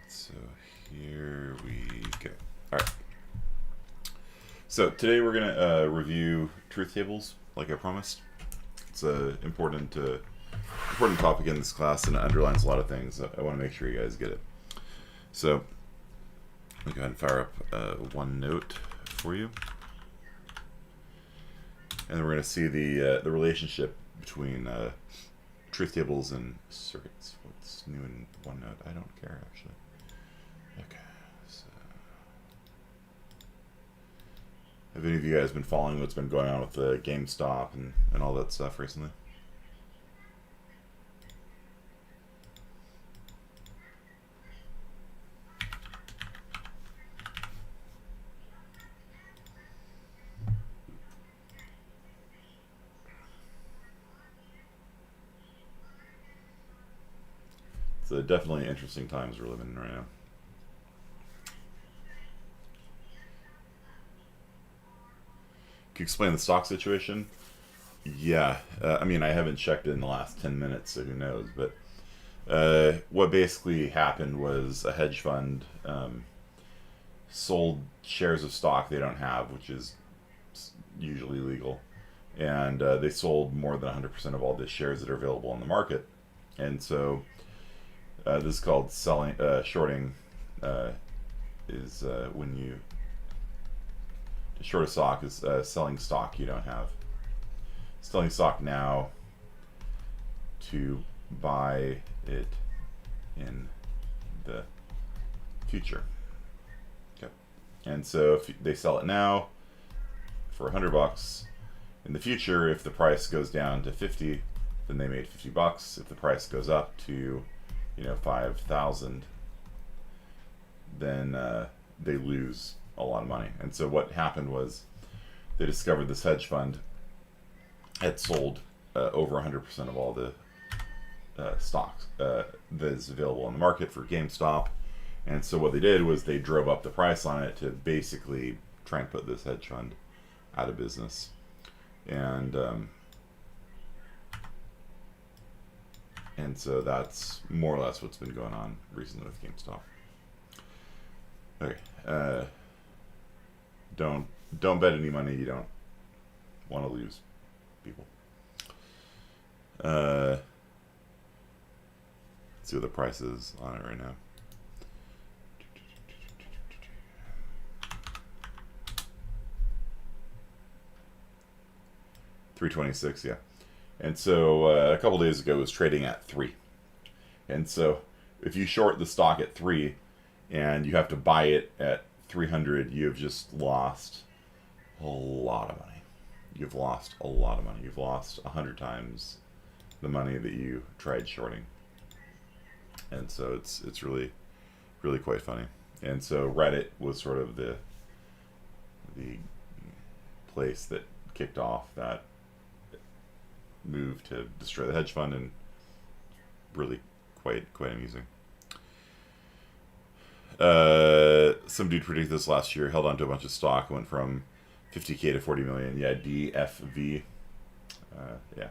So here we go. All right. So today we're gonna review truth tables, like I promised. It's an important topic in this class, and it underlines a lot of things. I want to make sure you guys get it. So let me go ahead and fire up one note for you, and then we're gonna see the relationship between truth tables and circuits. What's new in OneNote? I don't care actually. Okay, so have any of you guys been following what's been going on with the GameStop and all that stuff recently? It's definitely interesting times we're living in right now. Can you explain the stock situation? Yeah, I mean, I haven't checked it in the last 10 minutes, so who knows, but what basically happened was a hedge fund sold shares of stock they don't have, which is usually legal, and they sold more than 100% of all the shares that are available on the market. And so this is called selling, shorting, is when you short a stock is selling stock you don't have. Selling stock now to buy it in the future. Okay. And so if they sell it now for $100, in the future, if the price goes down to 50, then they made $50. If the price goes up to 5,000, then they lose a lot of money. And so what happened was they discovered this hedge fund had sold over 100% of all the stocks that is available on the market for GameStop. And so what they did was they drove up the price on it to basically try and put this hedge fund out of business. And so that's more or less what's been going on recently with GameStop. Okay. Don't bet any money you don't want to lose, people. Let's see what the price is on it right now. $326, yeah. And so a couple days ago it was trading at 3. And so if you short the stock at 3 and you have to buy it at 300, you have just lost a lot of money. You've lost a lot of money. You've lost 100 times the money that you tried shorting. And so it's really, really quite funny. And so Reddit was sort of the place that kicked off that move to destroy the hedge fund, and really quite amusing. Some dude predicted this last year, held on to a bunch of stock, went from 50K to 40 million. Yeah, DFV. Yeah.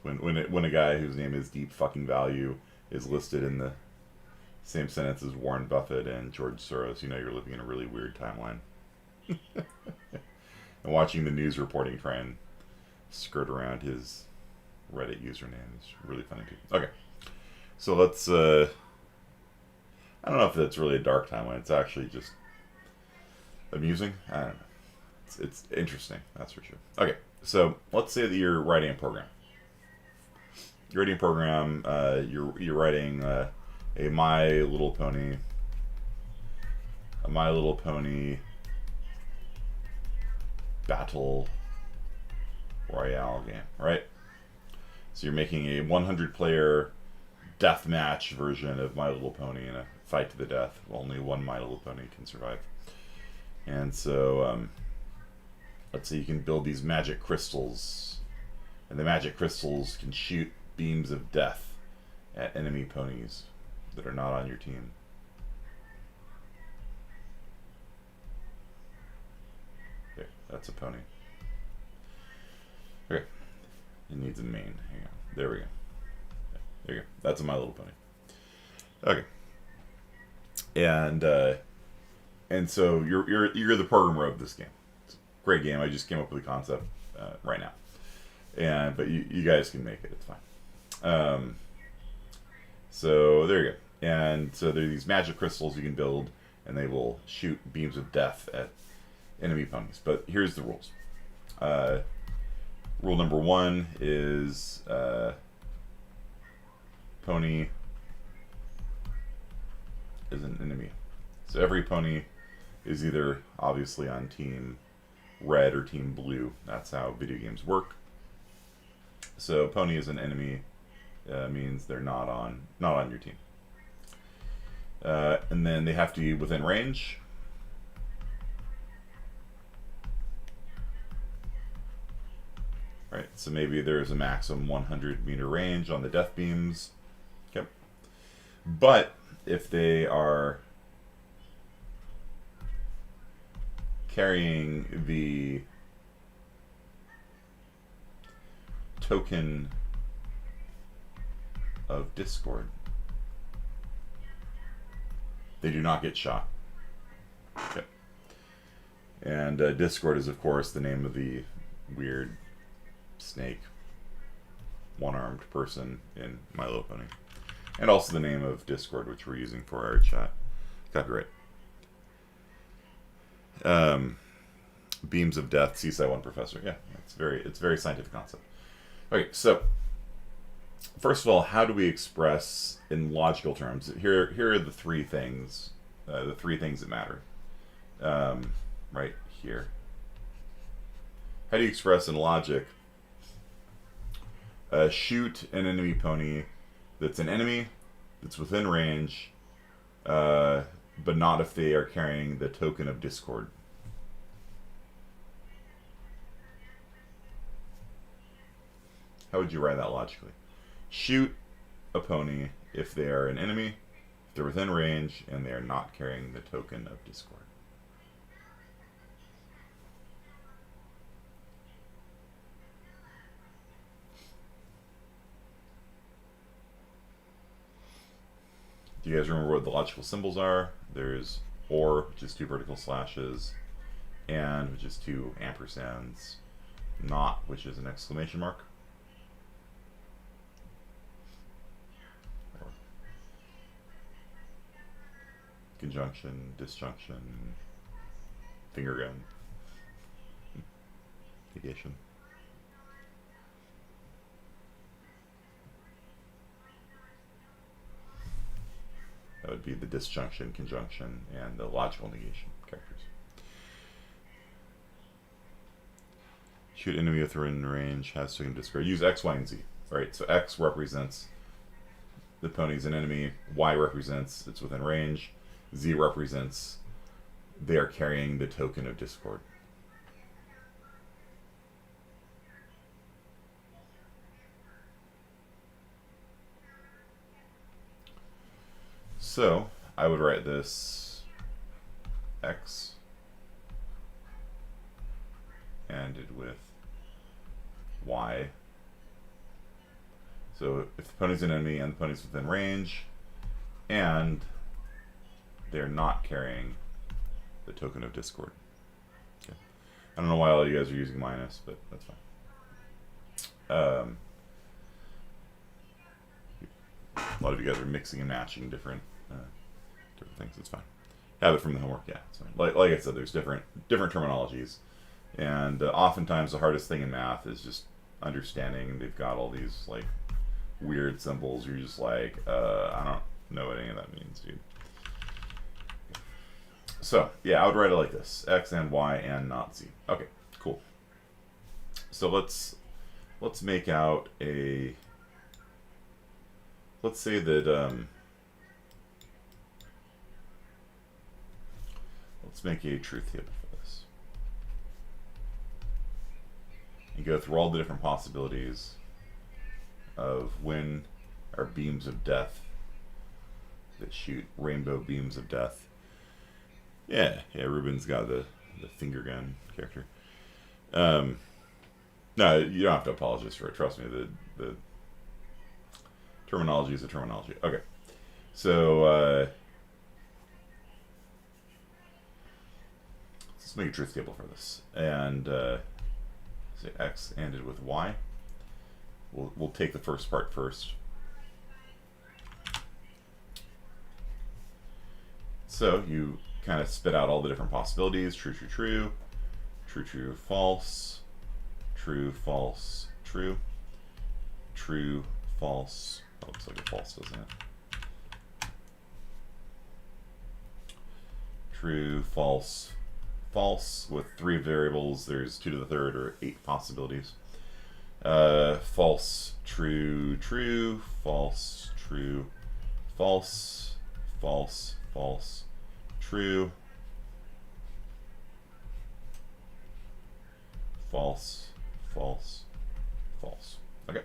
When a guy whose name is Deep Fucking Value is listed in the same sentence as Warren Buffett and George Soros, you're living in a really weird timeline. And watching the news reporting try and skirt around his Reddit username is really funny too. Okay, so let's. I don't know if that's really a dark timeline. It's actually just amusing. I don't know. It's interesting. That's for sure. Okay, so let's say that you're writing a program. You're writing a program. You're writing a My Little Pony. A My Little Pony battle royale game, right? So you're making a 100-player deathmatch version of My Little Pony in a fight to the death. Only one My Little Pony can survive. And so let's say you can build these magic crystals, and the magic crystals can shoot beams of death at enemy ponies that are not on your team. There, that's a pony. Okay. It needs a mane. Hang on. There we go. There you go. That's a My Little Pony. Okay. And so you're the programmer of this game. It's a great game. I just came up with the concept right now. But you guys can make it. It's fine. So there you go. And so there are these magic crystals you can build, and they will shoot beams of death at enemy ponies. But here's the rules. Rule number 1 is pony is an enemy. So every pony is either obviously on team red or team blue. That's how video games work. So pony is an enemy means they're not on your team. And then they have to be within range. Right, so maybe there's a maximum 100-meter range on the death beams. Okay. But if they are carrying the token of discord, they do not get shot. Okay. And discord is, of course, the name of the weird snake, one-armed person in My Little Pony. And also the name of Discord, which we're using for our chat. Copyright. Beams of Death, CSCI 1 Professor. Yeah, it's very scientific concept. Okay, so first of all, how do we express in logical terms? Here are the three things that matter. Right here. How do you express in logic? Shoot an enemy pony that's an enemy, that's within range, but not if they are carrying the token of discord. How would you write that logically? Shoot a pony if they are an enemy, if they're within range, and they are not carrying the token of discord. Do you guys remember what the logical symbols are? There's or, which is 2 vertical slashes, and, which is 2 ampersands, not, which is an exclamation mark. Or conjunction, disjunction, finger gun, negation. That would be the disjunction, conjunction, and the logical negation characters. Shoot enemy within range, has token discord. Use X, Y, and Z. Right, so X represents the pony's an enemy, Y represents it's within range, Z represents they are carrying the token of discord. So I would write this X ended with Y. So if the pony's an enemy and the pony's within range, and they're not carrying the token of discord. Okay. I don't know why all you guys are using minus, but that's fine. A lot of you guys are mixing and matching different things. It's fine. Have it from the homework. Yeah, it's fine. Like I said, there's different terminologies, and oftentimes the hardest thing in math is just understanding. They've got all these like weird symbols. You're just like, I don't know what any of that means, dude. So yeah, I would write it like this: X and Y and not Z. Okay, cool. So let's make out a. Let's say that let's make a truth table for this. And go through all the different possibilities of when our beams of death that shoot rainbow beams of death. Yeah, Ruben's got the finger gun character. No, you don't have to apologize for it. Trust me, the Terminology is a terminology. Okay. So let's make a truth table for this. And say x ANDed with y. We'll take the first part first. So you kind of spit out all the different possibilities. True, true, true. True, true, false. True, false, true. True, false. That looks like a false, doesn't it? True, false, false. With 3 variables, there's 2 to the third, or 8 possibilities. False, true, true, false, true, false, false, false, true, false, false, false. Okay.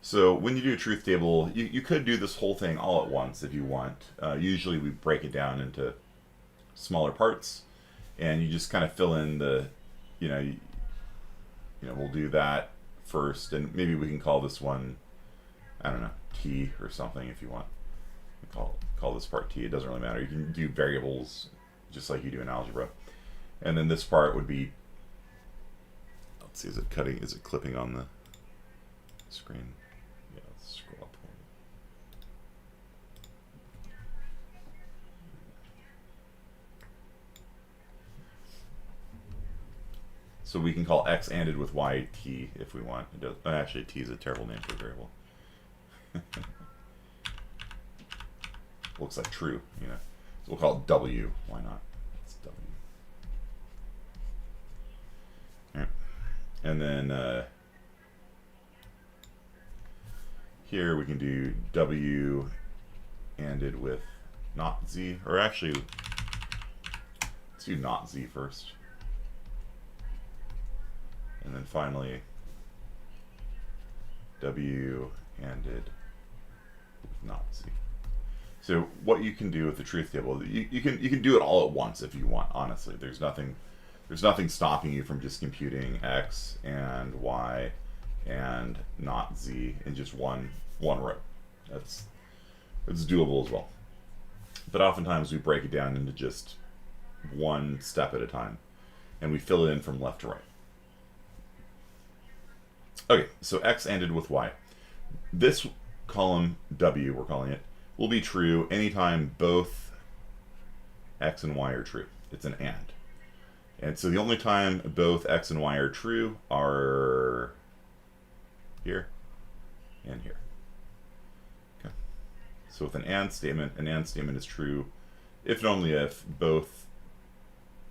So when you do a truth table, you could do this whole thing all at once if you want. Usually we break it down into smaller parts, and you just kind of fill in the, we'll do that first, and maybe we can call this one, I don't know, T or something if you want. Call this part T. It doesn't really matter. You can do variables just like you do in algebra. And then this part would be, let's see, is it clipping on the screen? Yeah, let's scroll up. So we can call x ANDed with y t if we want. It does, actually, t is a terrible name for a variable. Looks like true, So we'll call it w. Why not? It's w. All right. And then here we can do w ANDed with not z, or actually, let's do not z first. And then finally, w ANDed with not z. So what you can do with the truth table, you can do it all at once if you want. Honestly, there's nothing stopping you from just computing x and y and not z in just one row. It's doable as well. But oftentimes we break it down into just one step at a time, and we fill it in from left to right. Okay, so x ANDed with y. This column w, we're calling it, will be true anytime both x and y are true. It's an and. And so the only time both x and y are true are here and here. Okay. So with an and statement is true if and only if both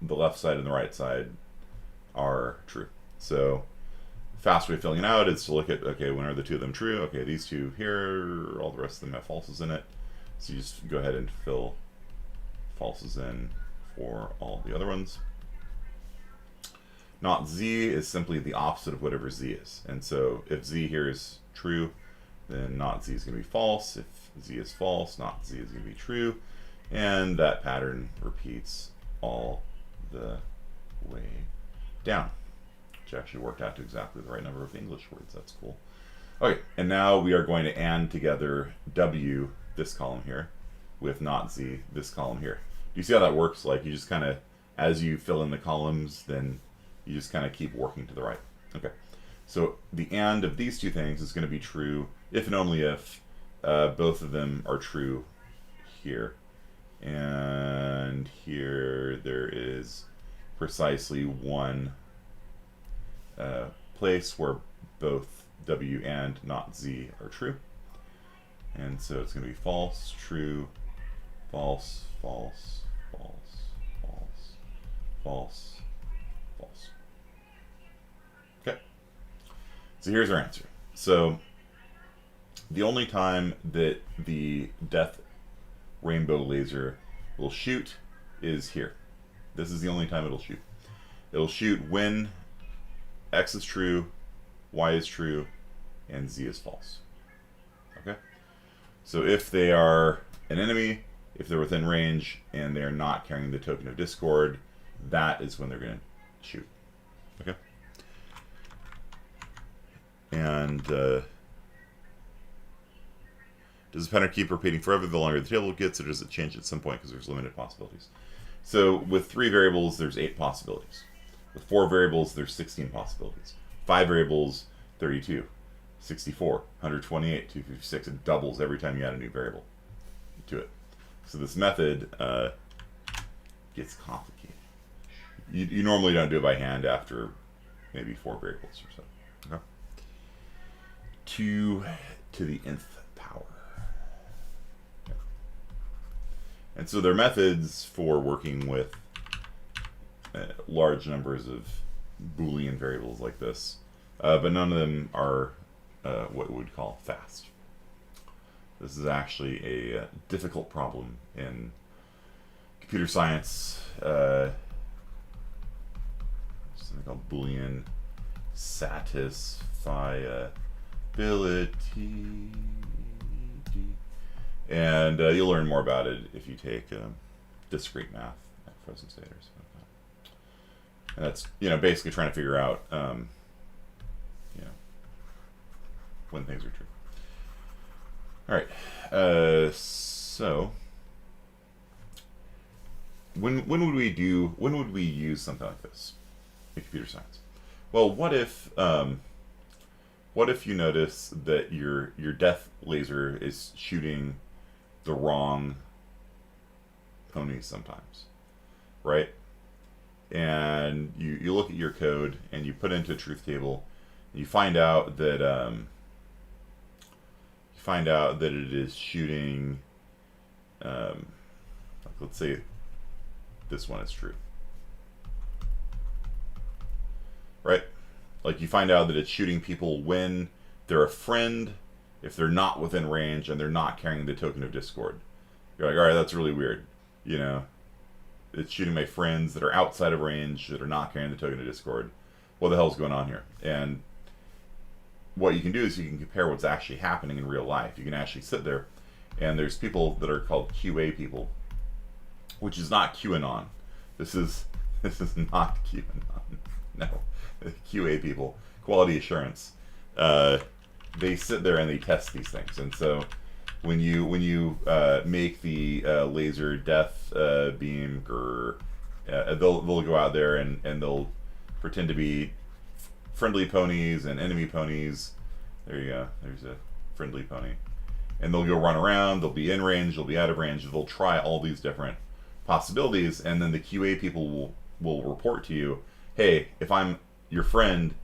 the left side and the right side are true. So fast way of filling it out is to look at, okay, when are the two of them true? Okay, these two here, all the rest of them have falses in it. So you just go ahead and fill falses in for all the other ones. Not z is simply the opposite of whatever z is. And so if z here is true, then not z is going to be false. If z is false, not z is going to be true. And that pattern repeats all the way down, which actually worked out to exactly the right number of English words. That's cool. Okay, and now we are going to AND together w, this column here, with not z, this column here. Do you see how that works? Like, you just kind of, as you fill in the columns, then you just kind of keep working to the right. Okay, so the AND of these two things is going to be true if and only if both of them are true here. And here there is precisely one place where both w and not z are true. And so it's going to be false, true, false, false, false, false, false, false. Okay. So here's our answer. So the only time that the death rainbow laser will shoot is here. This is the only time it'll shoot. It'll shoot when x is true, y is true, and z is false. Okay? So if they are an enemy, if they're within range, and they're not carrying the token of discord, that is when they're going to shoot. Okay? And Does the pattern keep repeating forever the longer the table gets, or does it change at some point because there's limited possibilities? So with 3 variables, there's 8 possibilities. With 4 variables, there's 16 possibilities. 5 variables, 32, 64, 128, 256. It doubles every time you add a new variable to it. So this method gets complicated. You normally don't do it by hand after maybe 4 variables or so. Okay. 2 to the nth power. Okay. And so they're methods for working with large numbers of Boolean variables like this, but none of them are what we would call fast. This is actually a difficult problem in computer science. Something called Boolean satisfiability, and you'll learn more about it if you take discrete math at Frozen State or something like that. And that's basically trying to figure out when things are true. All right, so when would we use something like this in computer science? Well, what if you notice that your death laser is shooting the wrong ponies sometimes, right? And you look at your code and you put into a truth table, and you find out that it is shooting, let's say this one is true, right? Like you find out that it's shooting people when they're a friend, if they're not within range, and they're not carrying the token of discord. You're like, all right, that's really weird. It's shooting my friends that are outside of range, that are not carrying the token of discord. What the hell's going on here? And what you can do is you can compare what's actually happening in real life. You can actually sit there, and there's people that are called QA people, which is not QAnon. This is not QAnon. No, QA people, quality assurance. They sit there and they test these things. And so when you make the laser death beam, they'll go out there and they'll pretend to be friendly ponies and enemy ponies. There you go. There's a friendly pony. And they'll go run around. They'll be in range. They'll be out of range. They'll try all these different possibilities. And then the QA people will report to you, hey, if I'm your friend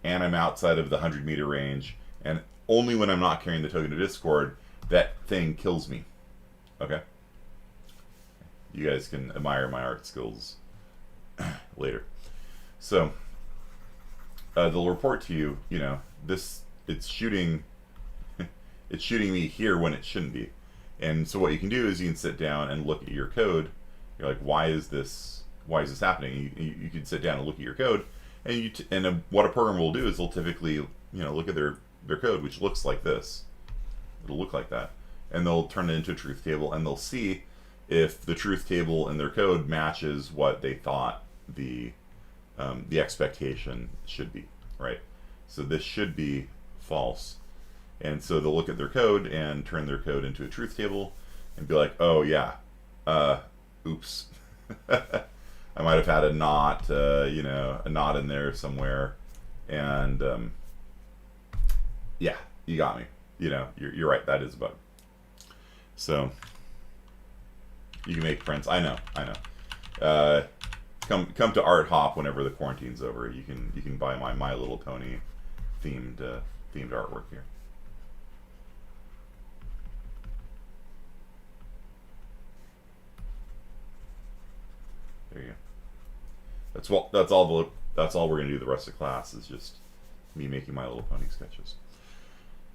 and I'm outside of the 100-meter range, and only when I'm not carrying the token of discord, that thing kills me. Okay? You guys can admire my art skills later. So they'll report to you, it's shooting me here when it shouldn't be. And so what you can do is you can sit down and look at your code. You're like, why is this happening? You can sit down and look at your code, and what a program will do is they'll typically look at their code, which looks like this. It'll look like that, and they'll turn it into a truth table, and they'll see if the truth table in their code matches what they thought the expectation should be, right? So this should be false, and so they'll look at their code and turn their code into a truth table and be like, oh yeah, oops. I might have had a knot in there somewhere, and yeah, you got me. You're right. That is a bug. So you can make prints. I know. Come to Art Hop whenever the quarantine's over. You can buy My Little Pony themed artwork here. There you go. That's all we're gonna do the rest of the class is just me making My Little Pony sketches.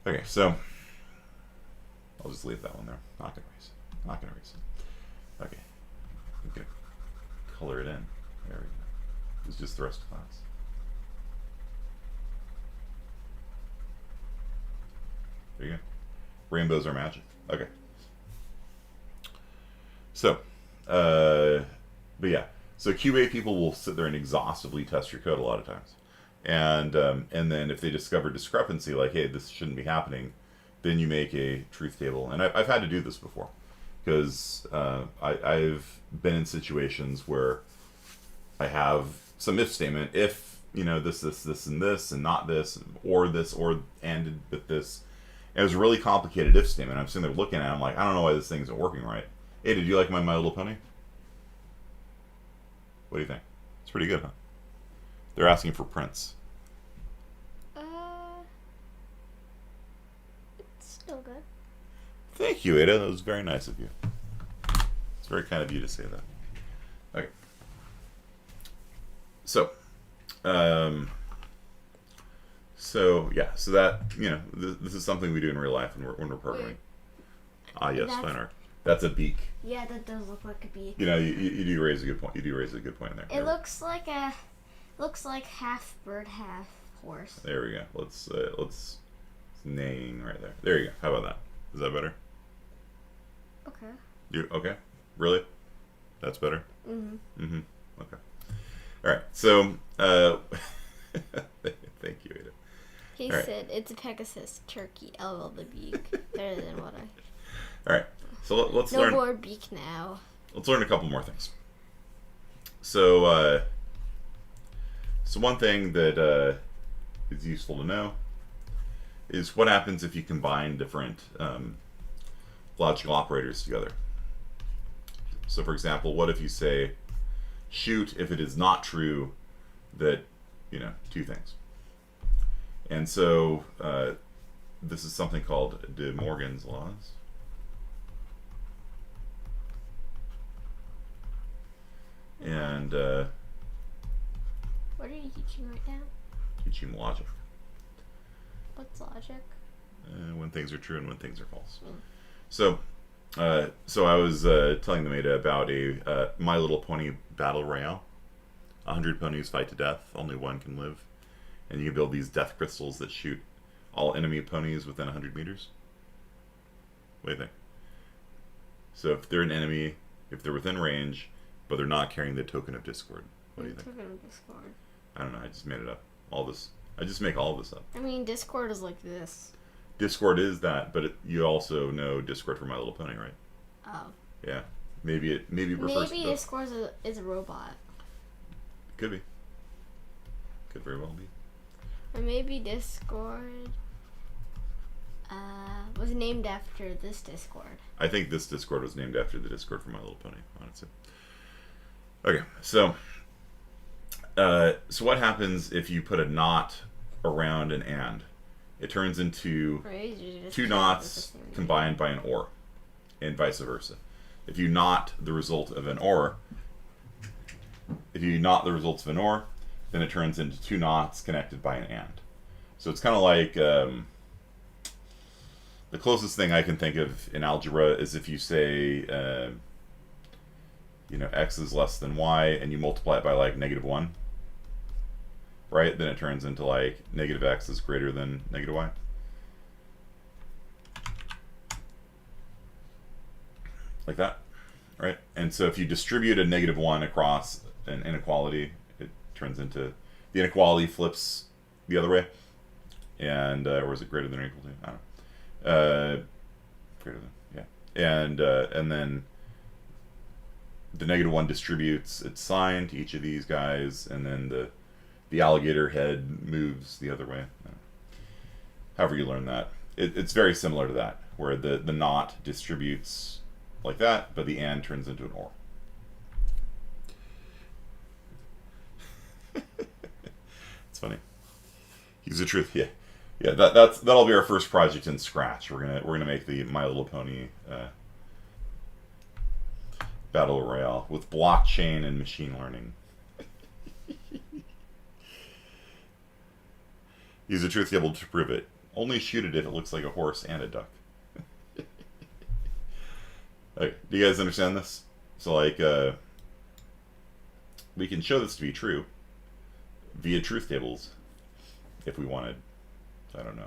Okay, so I'll just leave that one there. Not gonna erase it. Okay, we can color it in. There we go. It's just the rest of class. There you go. Rainbows are magic. Okay. So, but yeah. So QA people will sit there and exhaustively test your code a lot of times, and then if they discover discrepancy, like, hey, this shouldn't be happening, then you make a truth table. And I've had to do this before because I've been in situations where I have some if statement, if, you know, this, and not this, or and with this. And it was a really complicated if statement. I'm sitting there looking at it, I'm like, I don't know why this thing isn't working right. Hey, did you like My Little Pony? What do you think? It's pretty good, huh? They're asking for prints. It's still good. Thank you, Ada. That was very nice of you. It's very kind of you to say that. Okay. So, so that, you know, this is something we do in real life when we're programming. Ah, yes, fine art. That's a beak. Yeah, that does look like a beak. You know, you do raise a good point. You do raise a good point there. It looks like half bird, half horse. There we go. Let's name right there. There you go. How about that? Is that better? Okay. You okay? Really? That's better. Mm-hmm. Okay. All right. So, thank you, Ada. He said it's a Pegasus turkey. LOL the beak. Better than what I. All right. So let's no learn. No more beak now. Let's learn a couple more things. So, one thing that is useful to know is what happens if you combine different logical operators together. So, for example, what if you say, shoot if it is not true that, you know, two things. And so this is something called DeMorgans Laws. And what are you teaching right now? Teaching logic. What's logic? When things are true and when things are false. So I was telling them, Ada, about a My Little Pony battle royale. 100 ponies fight to death. Only one can live. And you can build these death crystals that shoot all enemy ponies within 100 meters. What do you think? So if they're an enemy, if they're within range, but they're not carrying the token of discord, what do you think? Token of discord. I don't know. I just made it up. I just make all of this up. I mean, discord is like this. Discord is that, but you also know Discord for My Little Pony, right? Oh. Yeah. Maybe it refers to Discord is a robot. Could be. Could very well be. Or maybe Discord was named after this Discord. I think this Discord was named after the Discord for My Little Pony, honestly. Okay, so what happens if you put a not around an and? It turns into two knots combined by an or, and vice versa. If you not the result of an or, then it turns into two knots connected by an and. So it's kind of like the closest thing I can think of in algebra is if you say, you know, x is less than y, and you multiply it by like -1, right? Then it turns into like -x is greater than -y. Like that, right? And so if you distribute a -1 across an inequality, it turns into, the inequality flips the other way. And, or is it greater than or equal to? I don't know. Greater than, yeah. And then the -1 distributes its sign to each of these guys, and then the alligator head moves the other way. However you learn that. It's very similar to that, where the not distributes like that, but the and turns into an or. It's funny. Use the truth, yeah. Yeah, that'll be our first project in Scratch. We're gonna make the My Little Pony battle royale with blockchain and machine learning. Use a truth table to prove it. Only shoot it if it looks like a horse and a duck. Okay, do you guys understand this? So like, we can show this to be true via truth tables if we wanted. I don't know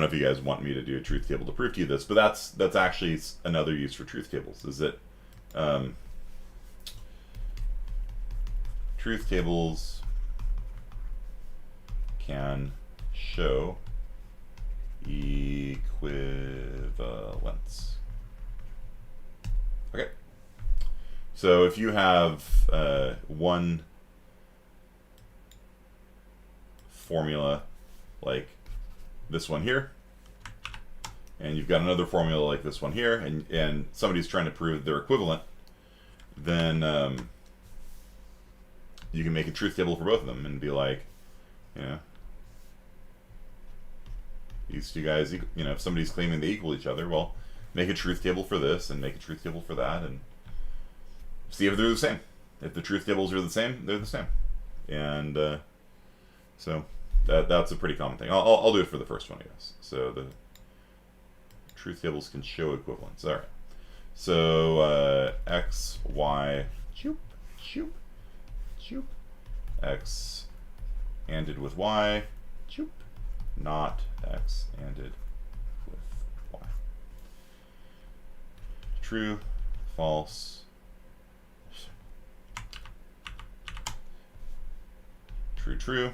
if you guys want me to do a truth table to prove to you this, but that's actually another use for truth tables, is that truth tables can show equivalence. Okay. So if you have one formula like this one here, and you've got another formula like this one here, and somebody's trying to prove they're equivalent, then you can make a truth table for both of them and be like, you know, these two guys, you know, if somebody's claiming they equal each other, well, make a truth table for this and make a truth table for that and see if they're the same. If the truth tables are the same, they're the same. And so that's a pretty common thing. I'll do it for the first one, I guess. So the truth tables can show equivalence. All right. So x, y, choop, choop, choop, x ANDed with y, choop, not x ANDed with y. True, false, true, true,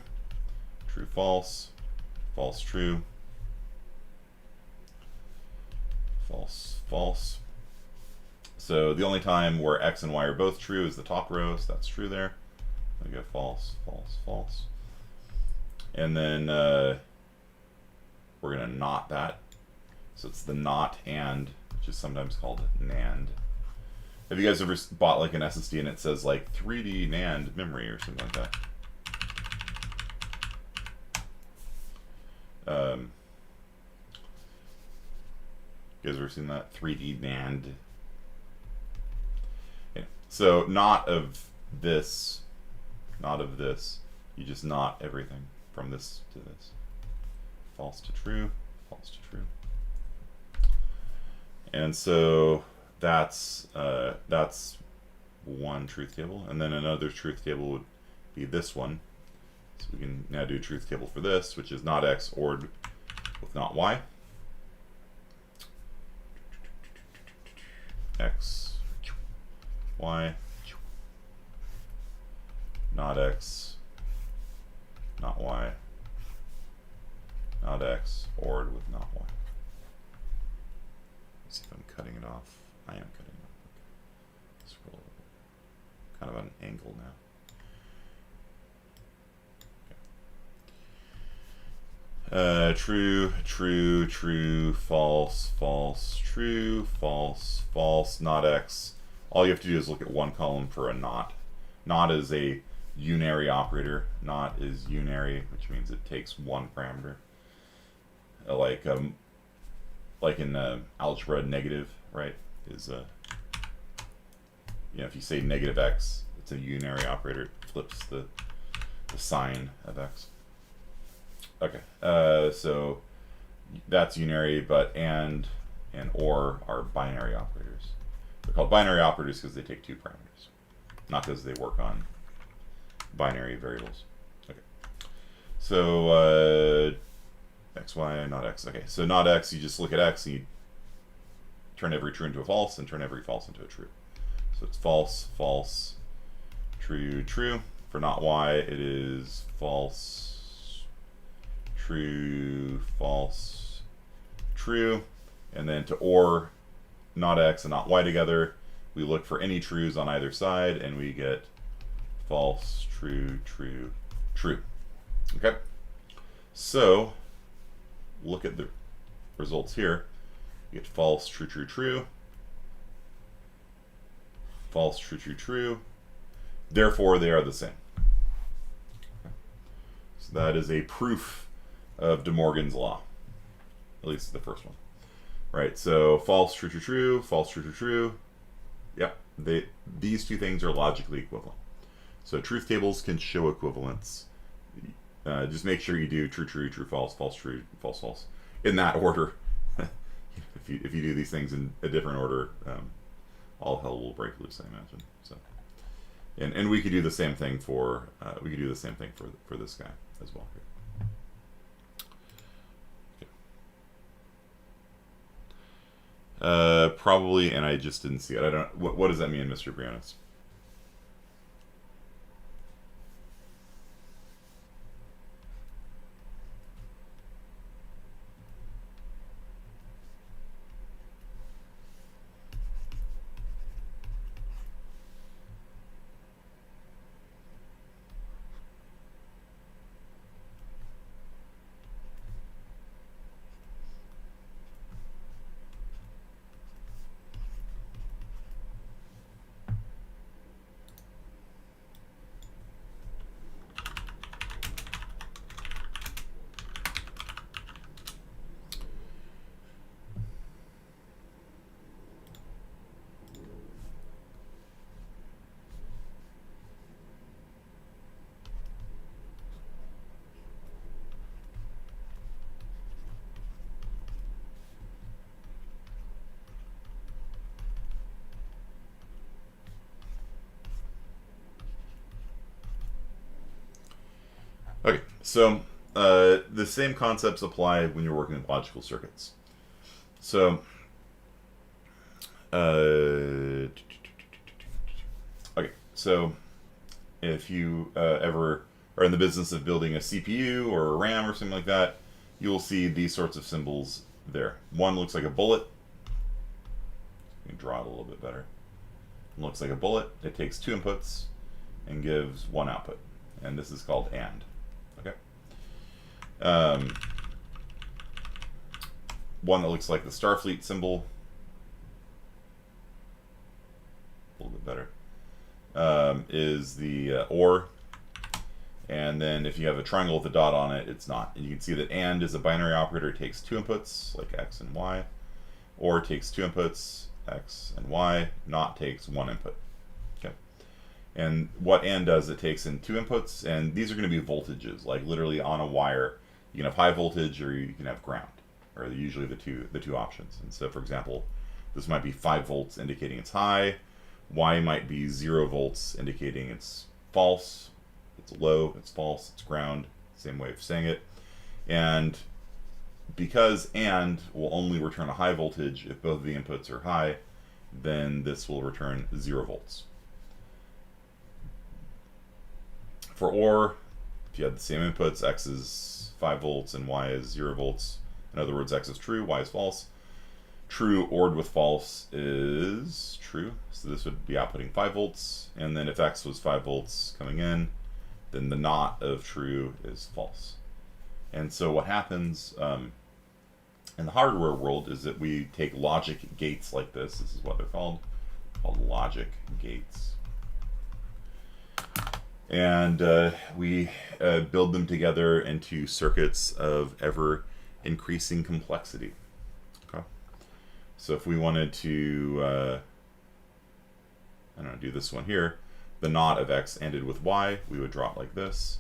true, false, false, true, false, false. So the only time where x and y are both true is the top row, so that's true there. I go false, false, false. And then we're going to not that. So it's the not and, which is sometimes called NAND. Have you guys ever bought like an SSD and it says like 3D NAND memory or something like that? You guys ever seen that? 3D NAND? Yeah. So not of this, you just not everything from this to this. False to true, false to true. And so that's one truth table, and then another truth table would be this one. So we can now do a truth table for this, which is not x ORed with not y. X, y, not x, not y, not x ORed with not y. Let's see if I'm cutting it off. I am cutting it off. Okay. Scroll over. Kind of on an angle now. True, true, true, false, false, true, false, false, not x. All you have to do is look at one column for a not. Not is a unary operator. Not is unary, which means it takes one parameter. Like in algebra, negative, right? Is you know, if you say negative x, it's a unary operator. It flips the sign of x. Okay, so that's unary, but and or are binary operators. They're called binary operators because they take two parameters, not because they work on binary variables. Okay, so x, y, not x. Okay, so not x, you just look at x and you turn every true into a false and turn every false into a true. So it's false, false, true, true. For not y, it is false, true, false, true. And then to or not x and not y together, we look for any trues on either side and we get false, true, true, true. Okay, so look at the results here. You get false, true, true, true, false, true, true, true. Therefore, they are the same. Okay. So that is a proof of DeMorgans Law, at least the first one. Right, so false, true, true, true, false, true, true, true. Yep, these two things are logically equivalent. So truth tables can show equivalence. Just make sure you do true, true, true, false, false, true, false, false, in that order. If you do these things in a different order, all hell will break loose, I imagine. So, and we could do the same thing for for this guy as well. Probably, and I just didn't see it. I don't. What does that mean, Mr. Brianos? So the same concepts apply when you're working with logical circuits. So okay, so if you ever are in the business of building a CPU or a RAM or something like that, you'll see these sorts of symbols there. One looks like a bullet. You can draw it a little bit better. It looks like a bullet. It takes two inputs and gives one output. And this is called AND. Okay. One that looks like the Starfleet symbol. A little bit better. Is the OR. And then if you have a triangle with a dot on it, it's not. And you can see that AND is a binary operator. It takes two inputs, like X and Y. OR takes two inputs, X and Y. NOT takes one input. Okay. And what AND does, it takes in two inputs, and these are going to be voltages. Like literally on a wire, you can have high voltage or you can have ground, or usually the two options. And so, for example, this might be 5 volts indicating it's high. Y might be 0 volts indicating it's false. It's low, it's false, it's ground. Same way of saying it. And because AND will only return a high voltage if both of the inputs are high, then this will return 0 volts. For OR, if you had the same inputs, X is 5 volts and Y is 0 volts. In other words, X is true, Y is false. True ORed with false is true. So this would be outputting 5 volts. And then if X was 5 volts coming in, then the NOT of true is false. And so what happens in the hardware world is that we take logic gates like this. This is what they're called logic gates. And we build them together into circuits of ever increasing complexity. Okay. So if we wanted to, I don't know, do this one here, the NOT of X ended with Y, we would draw it like this.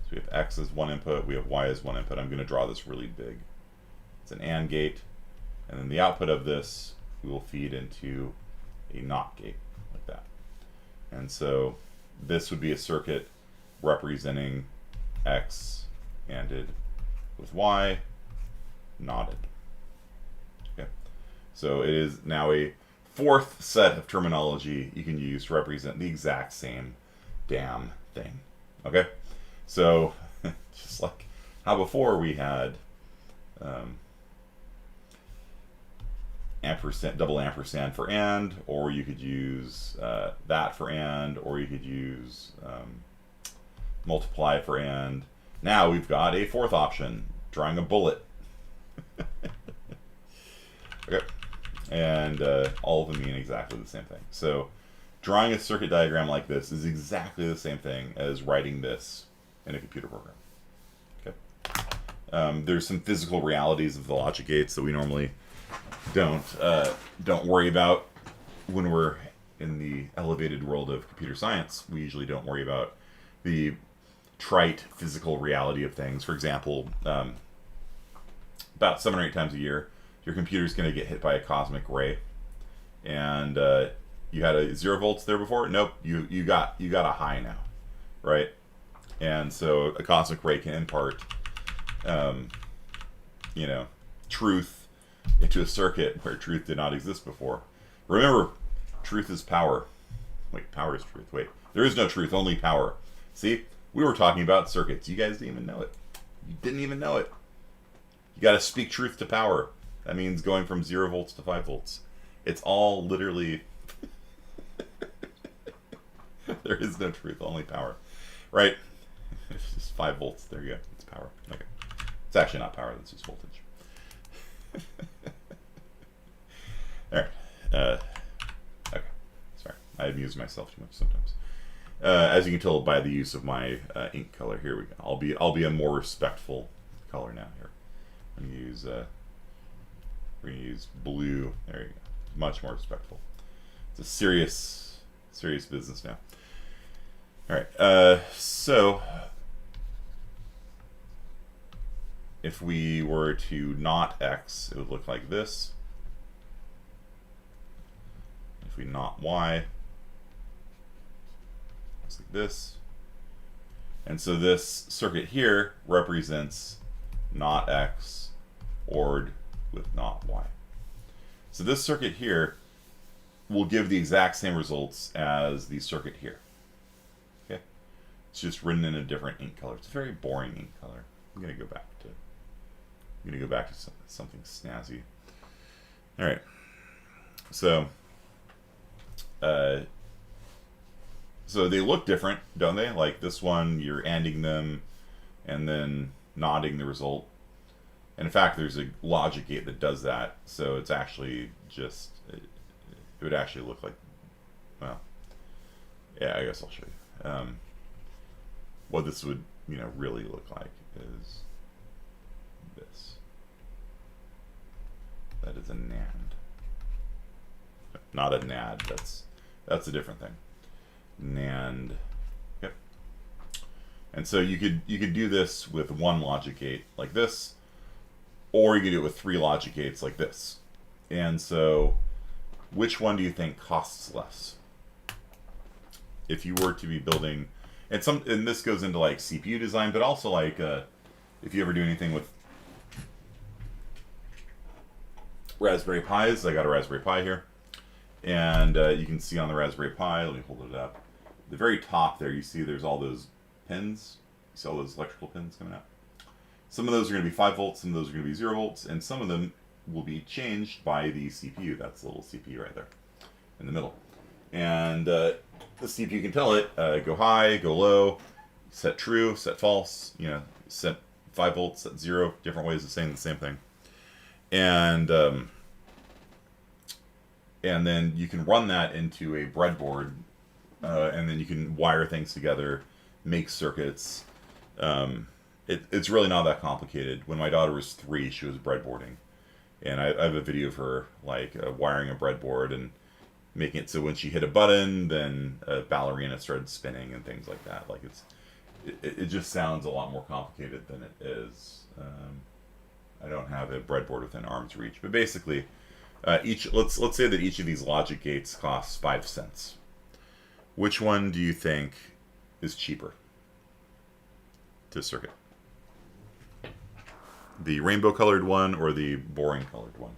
So we have X as one input, we have Y as one input. I'm going to draw this really big. It's an AND gate, and then the output of this we will feed into a NOT gate, like that. And so this would be a circuit representing X ANDed with Y, NOTed. Okay. So it is now a fourth set of terminology you can use to represent the exact same damn thing. Okay? So, just like how before we had ampersand, double ampersand for AND, or you could use that for AND, or you could use multiply for AND. Now we've got a fourth option, drawing a bullet. Okay. And all of them mean exactly the same thing. So drawing a circuit diagram like this is exactly the same thing as writing this in a computer program. Okay. There's some physical realities of the logic gates that we normally don't worry about when we're in the elevated world of computer science. We usually don't worry about the trite physical reality of things. For example, about 7 or 8 times a year, your computer's going to get hit by a cosmic ray, and you had a 0 volts there before. Nope, you got a high now, right? And so a cosmic ray can impart, truth into a circuit where truth did not exist before. Remember, truth is power. Wait, power is truth. Wait, there is no truth, only power. See, we were talking about circuits. You guys didn't even know it. You didn't even know it. You got to speak truth to power. That means going from 0 volts to 5 volts. It's all literally... There is no truth, only power. Right? It's just 5 volts. There you go. It's power. Okay. It's actually not power. That's just voltage. Alright. Okay. Sorry. I amuse myself too much sometimes. As you can tell by the use of my ink color, here we go. I'll be a more respectful color now here. I'm gonna use we're gonna use blue. There you go. Much more respectful. It's a serious business now. All right. So if we were to not X, it would look like this. If we not Y, looks like this. And so this circuit here represents not X ORed with not Y. So this circuit here will give the exact same results as the circuit here. Okay, it's just written in a different ink color. It's a very boring ink color. I'm gonna go back to something snazzy. All right, so so they look different, don't they? Like this one, you're ANDing them and then NOTing the result. And in fact, there's a logic gate that does that. So it's actually just, it would actually look like, well, yeah, I guess I'll show you. What this would, really look like is this. That is a NAND. Not a NAD, that's a different thing. NAND. Yep. And so you could do this with one logic gate like this, or you could do it with 3 logic gates like this. And so which one do you think costs less? If you were to be building, and this goes into like CPU design, but also like if you ever do anything with Raspberry Pis. I got a Raspberry Pi here, and you can see on the Raspberry Pi, let me hold it up, the very top there, you see there's all those pins. You see all those electrical pins coming out. Some of those are going to be 5 volts, some of those are going to be 0 volts, and some of them will be changed by the CPU. That's the little CPU right there in the middle. And the CPU can tell it, go high, go low, set true, set false, set 5 volts, set 0, different ways of saying the same thing. And then you can run that into a breadboard, and then you can wire things together, make circuits. It's really not that complicated. When my daughter was 3, she was breadboarding, and I have a video of her like wiring a breadboard and making it so when she hit a button, then a ballerina started spinning and things like that. Like it just sounds a lot more complicated than it is. I don't have a breadboard within arm's reach, but basically, let's say that each of these logic gates costs 5 cents. Which one do you think is cheaper to circuit? The rainbow colored one or the boring colored one?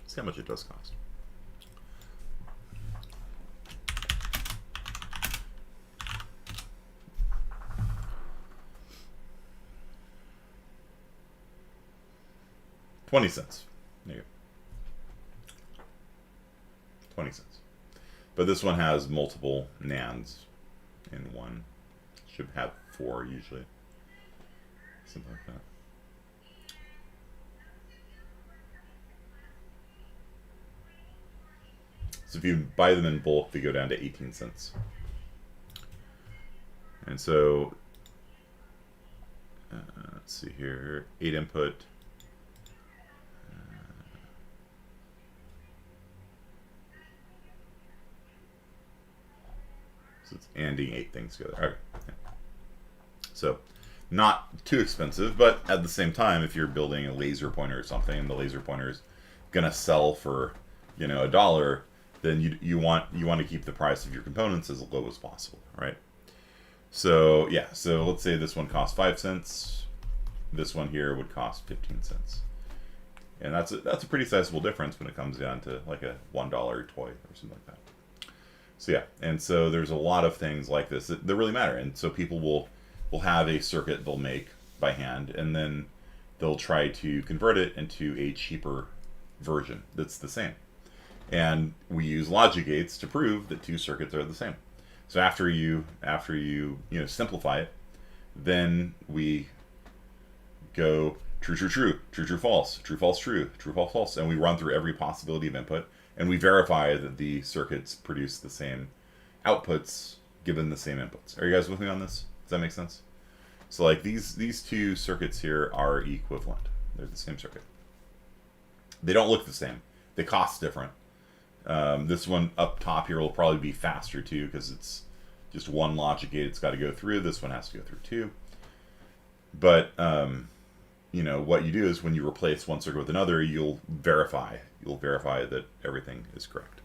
See how much it does cost. $0.20. There you go. 20 cents. But this one has multiple NANDs in one. Should have 4 usually. Something like that. So if you buy them in bulk, they go down to 18 cents. And so, let's see here, 8 input. So it's ANDing 8 things together. Okay. Yeah. So not too expensive, but at the same time, if you're building a laser pointer or something, and the laser pointer is gonna sell for, $1, then you want to keep the price of your components as low as possible, right? So yeah, so let's say this one costs 5 cents. This one here would cost 15 cents, and that's a pretty sizable difference when it comes down to like a $1 toy or something like that. So yeah, and so there's a lot of things like this that really matter, and so people will have a circuit they'll make by hand, and then they'll try to convert it into a cheaper version that's the same. And we use logic gates to prove that 2 circuits are the same. So after you simplify it, then we go true, true, true, true, true, false, true, false, true, true, false, false, and we run through every possibility of input, and we verify that the circuits produce the same outputs given the same inputs. Are you guys with me on this? Does that make sense? So like these 2 circuits here are equivalent. They're the same circuit. They don't look the same. They cost different. This one up top here will probably be faster too, because it's just one logic gate it's got to go through. This one has to go through 2. But what you do is when you replace one circuit with another, you'll verify that everything is correct.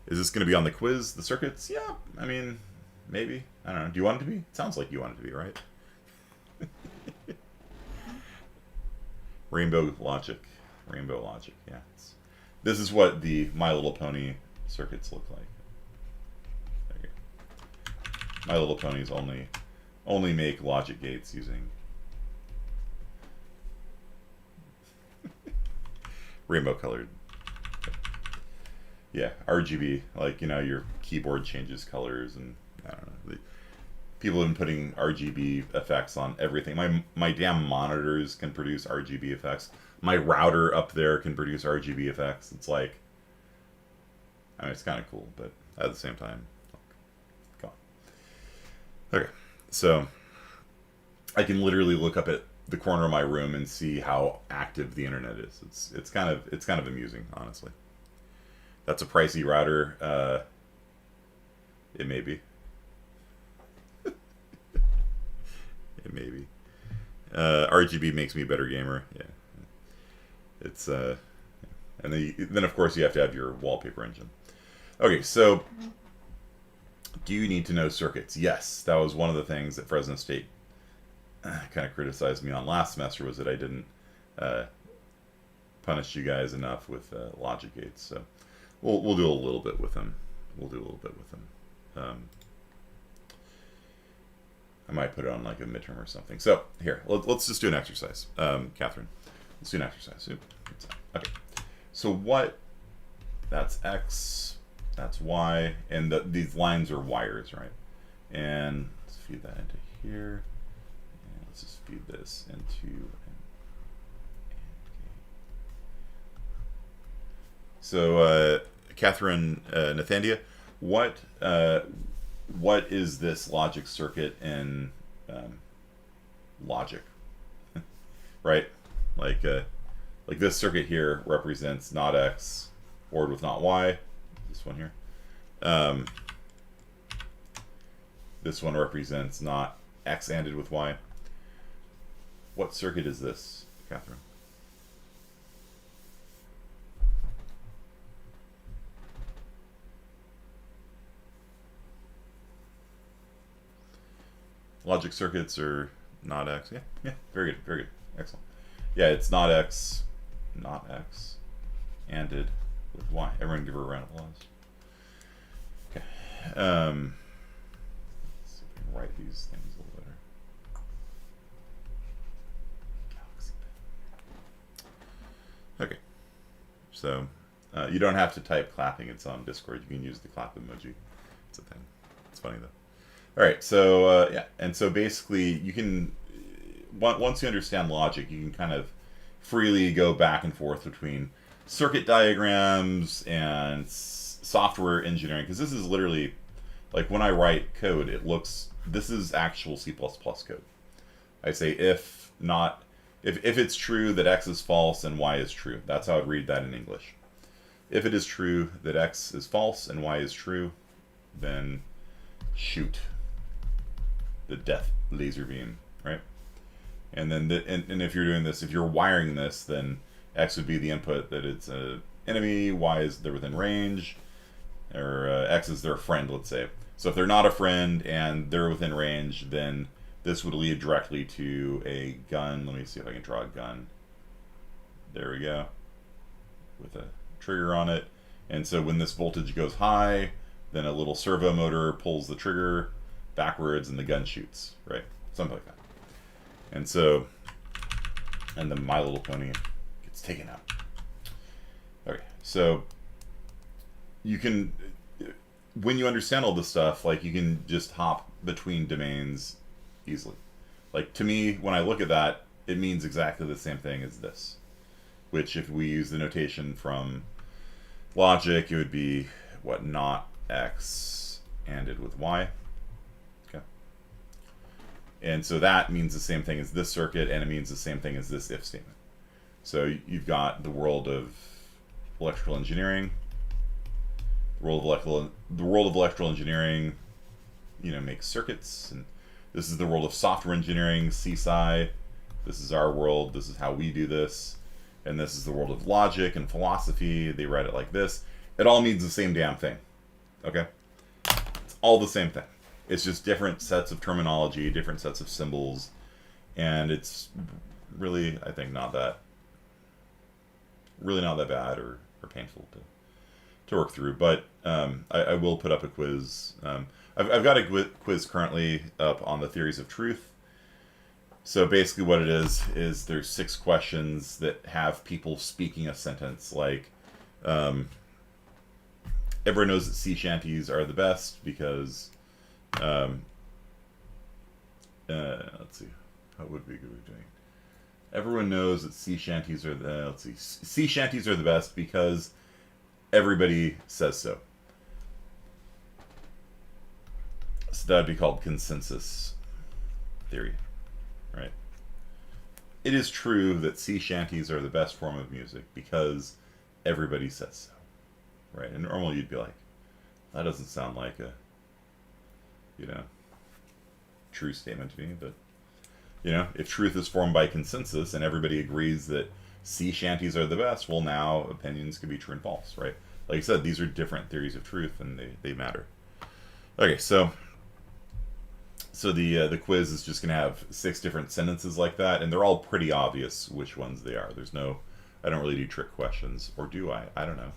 Is this going to be on the quiz, the circuits? Yeah, I mean, maybe. I don't know. Do you want it to be? It sounds like you want it to be, right? Rainbow logic, yeah. This is what the My Little Pony circuits look like. There you go. My Little Ponies only make logic gates using rainbow colored. Yeah, RGB, like, your keyboard changes colors, and I don't know. People have been putting RGB effects on everything. My damn monitors can produce RGB effects. My router up there can produce RGB effects. It's like, I mean, it's kind of cool, but at the same time, come on. Okay, so I can literally look up at the corner of my room and see how active the internet is. It's kind of amusing, honestly. That's a pricey router. It may be. It may be. RGB makes me a better gamer. Yeah. It's and then of course you have to have your wallpaper engine. Okay, so do you need to know circuits? Yes, that was one of the things that Fresno State kind of criticized me on last semester, was that I didn't punish you guys enough with logic gates. So we'll do a little bit with them. I might put it on like a midterm or something. So here, let's just do an exercise. Catherine, let's do an exercise. Okay. So that's X, that's Y, and these lines are wires, right? And let's feed that into here. And let's just feed this into. So Catherine Nathandia, what is this logic circuit in logic? Right? Like this circuit here represents not X ORed with not Y. This one here. This one represents not X ANDed with Y. What circuit is this, Catherine? Logic circuits are not X. Yeah, very good, excellent. Yeah, it's not X, ANDed with Y. Everyone give her a round of applause. Okay. Let's see if I can write these things a little better. Okay. So you don't have to type clapping. It's on Discord. You can use the clap emoji. It's a thing. It's funny though. All right, so yeah, and so basically you can, once you understand logic, you can kind of freely go back and forth between circuit diagrams and software engineering, because this is literally, like when I write code, this is actual C++ code. I say if it's true that X is false and Y is true. That's how I'd read that in English. If it is true that X is false and Y is true, then shoot the death laser beam, right? And then and if you're doing this, if you're wiring this, then X would be the input that it's an enemy, Y is they're within range, or X is their friend, let's say. So if they're not a friend and they're within range, then this would lead directly to a gun. Let me see if I can draw a gun. There we go. With a trigger on it. And so when this voltage goes high, then a little servo motor pulls the trigger backwards and the gun shoots, right? Something like that. And so, and then My Little Pony gets taken out. Okay, so you can, when you understand all this stuff, like you can just hop between domains easily. Like to me, when I look at that, it means exactly the same thing as this, which if we use the notation from logic, it would be what, not X ANDed with Y. Okay. And so that means the same thing as this circuit, and it means the same thing as this if statement. So you've got the world of electrical engineering. The world of electrical engineering, makes circuits, and this is the world of software engineering, CSCI. This is our world. This is how we do this. And this is the world of logic and philosophy. They write it like this. It all means the same damn thing. Okay? It's all the same thing. It's just different sets of terminology, different sets of symbols. And it's really, I think, not that bad or painful to work through. But I will put up a quiz. I've got a quiz currently up on the theories of truth. So basically what it is there's 6 questions that have people speaking a sentence like, everyone knows that sea shanties are the best because, let's see, what would we be doing? Everyone knows that sea shanties are sea shanties are the best because everybody says so. So that'd be called consensus theory. Right. It is true that sea shanties are the best form of music because everybody says so. Right. And normally you'd be like, that doesn't sound like a, true statement to me. But, if truth is formed by consensus and everybody agrees that sea shanties are the best, well, now opinions can be true and false. Right. Like I said, these are different theories of truth and they matter. Okay. So the quiz is just going to have 6 different sentences like that, and they're all pretty obvious which ones they are. I don't really do trick questions, or do I? I don't know.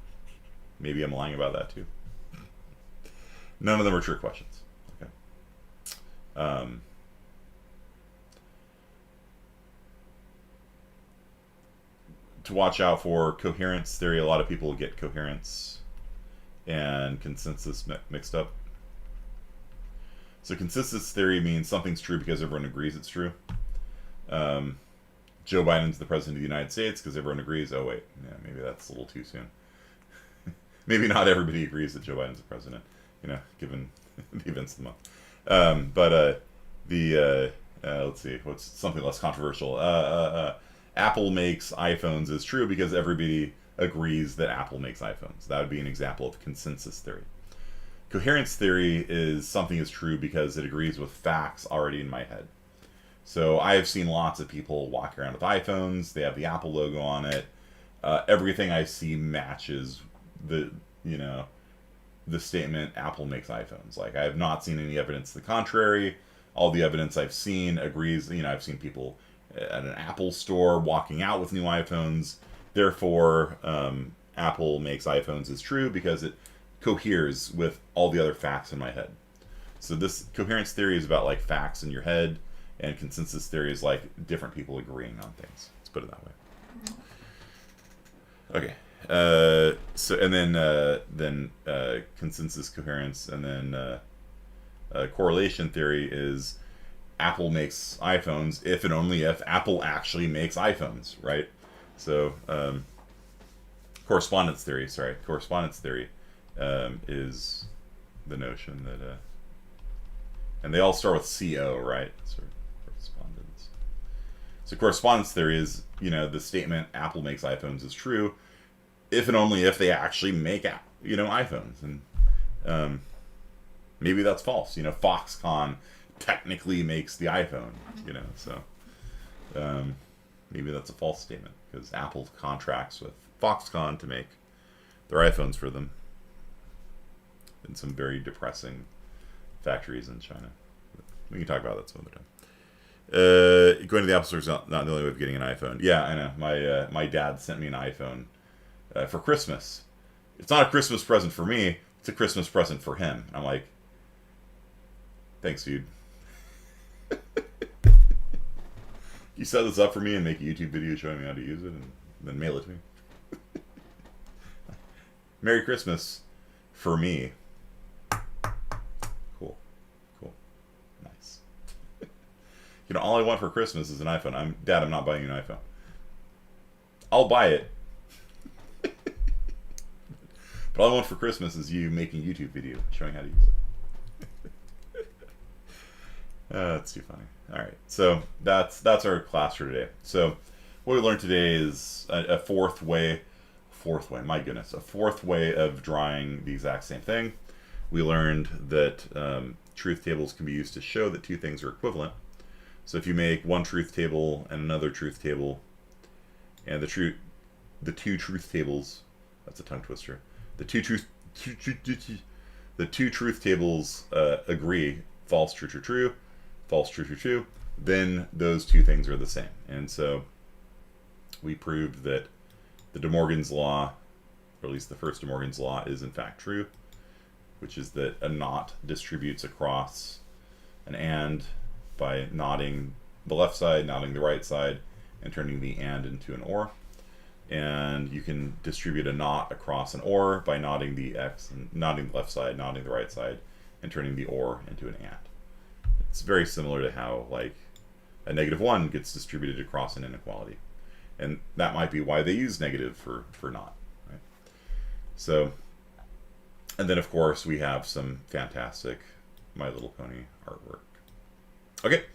Maybe I'm lying about that too. None of them are trick questions. Okay. To watch out for coherence theory, a lot of people get coherence and consensus mixed up. So consensus theory means something's true because everyone agrees it's true. Joe Biden's the president of the United States because everyone agrees. Oh, wait. Yeah, maybe that's a little too soon. Maybe not everybody agrees that Joe Biden's the president, given the events of the month. Let's see, what's something less controversial? Apple makes iPhones is true because everybody agrees that Apple makes iPhones. That would be an example of consensus theory. Coherence theory is something is true because it agrees with facts already in my head. So I have seen lots of people walk around with iPhones. They have the Apple logo on it. Everything I see matches the statement Apple makes iPhones. Like, I have not seen any evidence to the contrary. All the evidence I've seen agrees. I've seen people at an Apple store walking out with new iPhones. Therefore, Apple makes iPhones is true because it coheres with all the other facts in my head. So this coherence theory is about like facts in your head, and consensus theory is like different people agreeing on things. Let's put it that way. Okay. So and then consensus, coherence, and then correlation theory is Apple makes iPhones if and only if Apple actually makes iPhones, right? So correspondence theory is the notion that, and they all start with CO, right? So correspondence. So correspondence theory is, the statement Apple makes iPhones is true, if and only if they actually make, iPhones, and maybe that's false. Foxconn technically makes the iPhone, so maybe that's a false statement because Apple contracts with Foxconn to make their iPhones for them in some very depressing factories in China. We can talk about that some other time. Going to the Apple Store is not the only way of getting an iPhone. Yeah, I know. My dad sent me an iPhone for Christmas. It's not a Christmas present for me. It's a Christmas present for him. I'm like, thanks, dude. You set this up for me and make a YouTube video showing me how to use it and then mail it to me. Merry Christmas for me. Cool. Nice. All I want for Christmas is an iPhone. Dad, I'm not buying you an iPhone. I'll buy it. But all I want for Christmas is you making a YouTube video showing how to use it. That's too funny. All right, so that's our class for today. So what we learned today is a fourth way. My goodness, a fourth way of drawing the exact same thing. We learned that truth tables can be used to show that two things are equivalent. So if you make one truth table and another truth table, and the two truth tables, that's a tongue twister. The two truth tables agree, false, true, true, true, false, true, true, true. Then those two things are the same. And so we proved that the DeMorgans Law, or at least the first DeMorgans Law, is in fact true, which is that a knot distributes across an and by knotting the left side, knotting the right side, and turning the and into an or. And you can distribute a knot across an or by knotting the x, and knotting the left side, knotting the right side, and turning the or into an and. It's very similar to how, like, a -1 gets distributed across an inequality. And that might be why they use negative for not. Right? So, and then of course we have some fantastic My Little Pony artwork. Okay,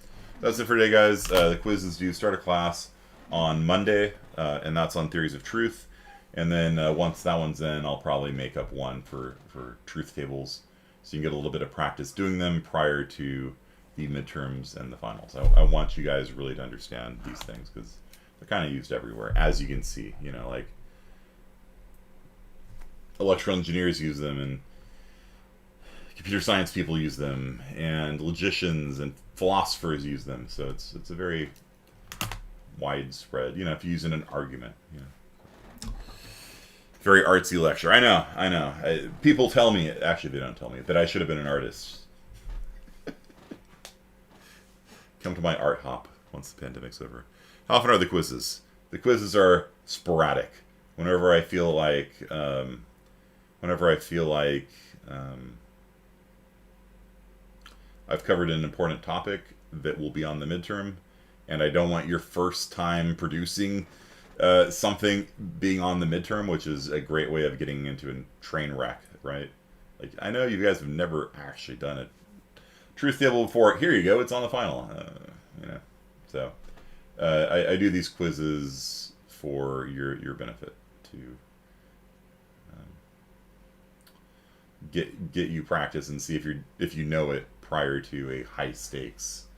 that's it for today, guys. The quiz is due start a class on Monday, and that's on theories of truth. And then once that one's in, I'll probably make up one for truth tables, so you can get a little bit of practice doing them prior to the midterms and the finals. I want you guys really to understand these things because they're kind of used everywhere, as you can see. You know, like electrical engineers use them, and computer science people use them, and logicians and philosophers use them. So it's a very widespread. You know, if you use it in an argument, you know. Very artsy lecture. I know. People tell me, actually they don't tell me, that I should have been an artist. Come to my art hop once the pandemic's over. How often are the quizzes? The quizzes are sporadic. Whenever I feel like, I've covered an important topic that will be on the midterm, and I don't want your first time producing something being on the midterm, which is a great way of getting into a train wreck, right? Like, I know you guys have never actually done a truth table before. Here you go, it's on the final. You know, so I do these quizzes for your benefit to get you practice and see if you know it prior to a high stakes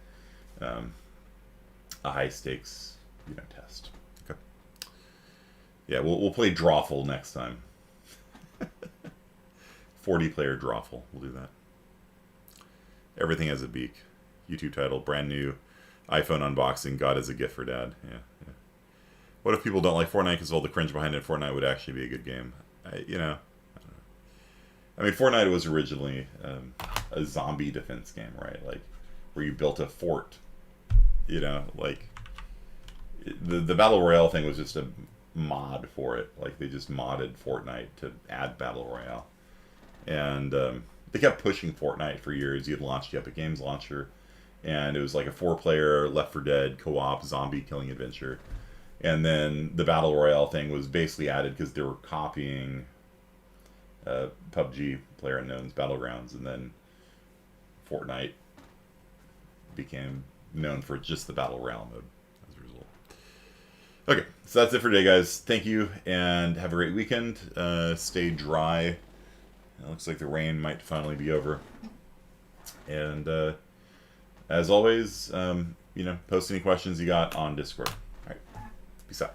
test. Okay. Yeah, we'll play Drawful next time. 40 player Drawful. We'll do that. Everything has a beak. YouTube title, brand new iPhone unboxing. God is a gift for Dad. Yeah. What if people don't like Fortnite because of all the cringe behind it? Fortnite would actually be a good game. I don't know. I mean, Fortnite was originally a zombie defense game, right? Like, where you built a fort. You know, like, the Battle Royale thing was just a mod for it. Like, they just modded Fortnite to add Battle Royale. And they kept pushing Fortnite for years. You had launched the Epic Games launcher, and it was like a 4-player Left 4 Dead co-op zombie killing adventure. And then the Battle Royale thing was basically added because they were copying PUBG, PlayerUnknown's Battlegrounds, and then Fortnite became known for just the Battle Royale mode as a result. Okay, so that's it for today, guys. Thank you, and have a great weekend. Stay dry. It looks like the rain might finally be over. And as always, post any questions you got on Discord. All right, peace out.